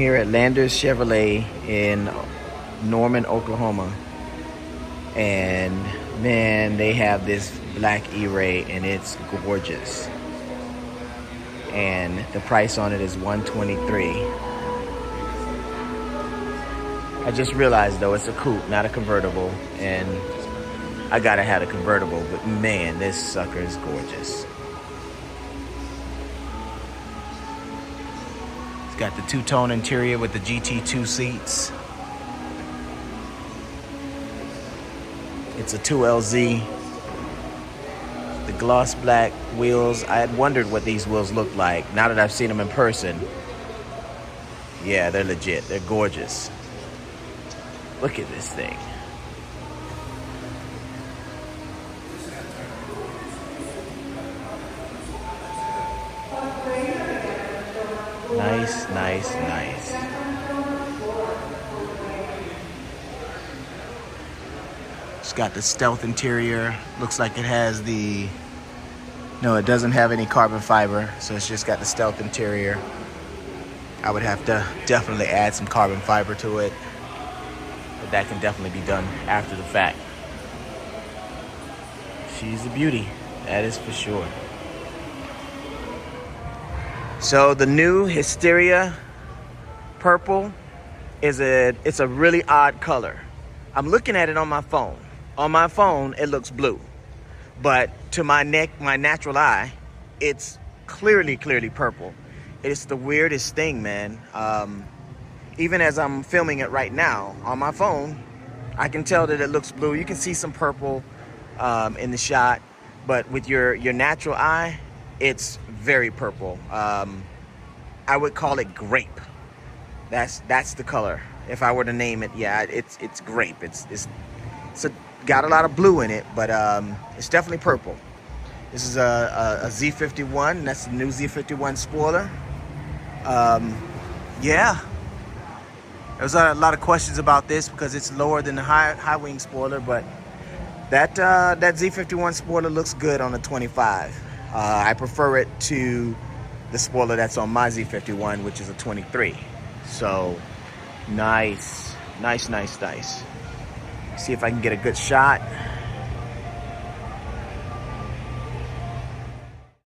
here at Landers Chevrolet in Norman, Oklahoma. And man, they have this black E-Ray and it's gorgeous. And the price on it is $123. I just realized though it's a coupe, not a convertible, and I gotta have a convertible, but man, this sucker is gorgeous. It's got the two-tone interior with the GT2 seats. It's a 2LZ. The gloss black wheels. I had wondered what these wheels look like. Now that I've seen them in person, yeah, they're legit. They're gorgeous. Look at this thing. Nice, nice, nice. It's got the stealth interior. Looks like it has the... No, it doesn't have any carbon fiber, so it's just got the stealth interior. I would have to definitely add some carbon fiber to it. But that can definitely be done after the fact. She's a beauty, that is for sure. So the new Hysteria Purple it's a really odd color. I'm looking at it on my phone. On my phone, it looks blue. But to my natural eye, it's clearly purple. It's the weirdest thing, man. Even as I'm filming it right now on my phone, I can tell that it looks blue. You can see some purple in the shot, but with your natural eye, it's very purple. I would call it grape. That's the color. If I were to name it, yeah, it's grape. It's got a lot of blue in it, but it's definitely purple. This is a Z51, and that's the new Z51 spoiler. Yeah. There's a lot of questions about this because it's lower than the high wing spoiler, but that Z51 spoiler looks good on a 25. I prefer it to the spoiler that's on my Z51, which is a 23. So nice. See if I can get a good shot.